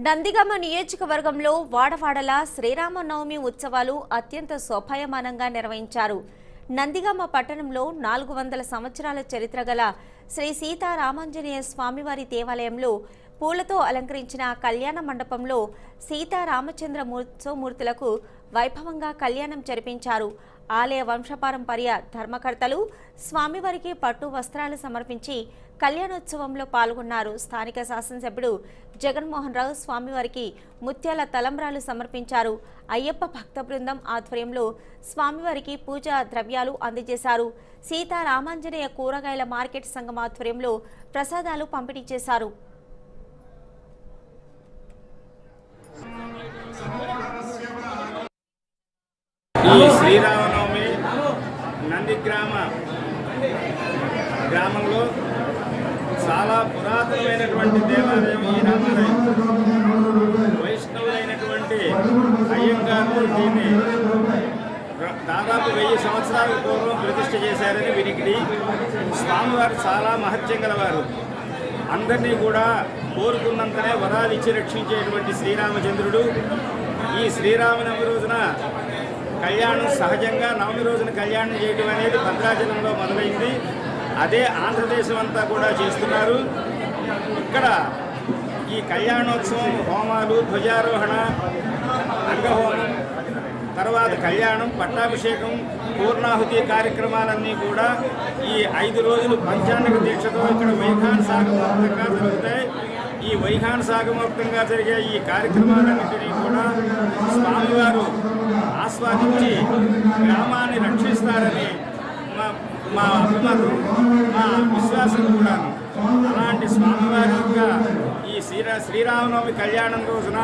నందిగామ నియోజకవర్గంలో వాడవాడల శ్రీరామనవమి ఉత్సవాలు అత్యంత శోభాయమానంగా నిర్వహించారు. నందిగామ పట్టణంలో 400 సంవత్సరాల చరిత్ర గల శ్రీ సీతారామాంజనేయ స్వామివారి దేవాలయంలో పూలతో అలంకరించిన కళ్యాణ మండపంలో సీతారామచంద్ర మూర్తులకు వైభవంగా కళ్యాణం జరిపించారు. ఆలయ వంశపారంపర్య ధర్మకర్తలు స్వామివారికి పట్టు వస్త్రాలు సమర్పించి కళ్యాణోత్సవంలో పాల్గొన్నారు. స్థానిక శాసనసభ్యుడు జగన్మోహన్ రావు స్వామివారికి ముత్యాల తలంబ్రాలు సమర్పించారు. అయ్యప్ప భక్త బృందం ఆధ్వర్యంలో స్వామివారికి పూజా ద్రవ్యాలు అందజేశారు. సీతారామాంజనేయ కూరగాయల మార్కెట్ సంఘం ఆధ్వర్యంలో ప్రసాదాలు పంపిణీ చేశారు. ఈ శ్రీరామనవమి గ్రామంలో చాలా పురాతనమైనటువంటి దేవాలయం ఈ రామాలయం. వైష్ణవులైనటువంటి అయ్యంగారు దీన్ని దాదాపు 1000 సంవత్సరాల పూర్వం ప్రతిష్ఠ చేశారని వినికిడి. స్వామివారు చాలా మహత్యం గలవారు. అందరినీ కూడా కోరుకున్నంతనే వరాలు ఇచ్చి రక్షించేటువంటి శ్రీరామచంద్రుడు. ఈ శ్రీరామనవమి రోజున కళ్యాణం సహజంగా నవమి రోజున కళ్యాణం చేయడం అనేది భద్రాచలంలో మొదలైంది. అదే ఆంధ్రదేశం అంతా కూడా చేస్తున్నారు. ఇక్కడ ఈ కళ్యాణోత్సవం, హోమాలు, ధ్వజారోహణ, అంగహోమం, తర్వాత కళ్యాణం, పట్టాభిషేకం, పూర్ణాహుతి కార్యక్రమాలన్నీ కూడా ఈ 5 రోజులు పంచాంగ దీక్షతో ఇక్కడ వైఖాన సాగమోక్తంగా జరుగుతాయి. ఈ వైఖాన సాగమోక్తంగా జరిగే ఈ కార్యక్రమాలన్నింటినీ కూడా స్వామివారు ఆస్వాదించి గ్రామాన్ని రక్షిస్తారని మా అభిమతం, మా విశ్వాసం కూడా. అలాంటి స్వామివారి యొక్క ఈ శ్రీరామనవమి కళ్యాణం రోజున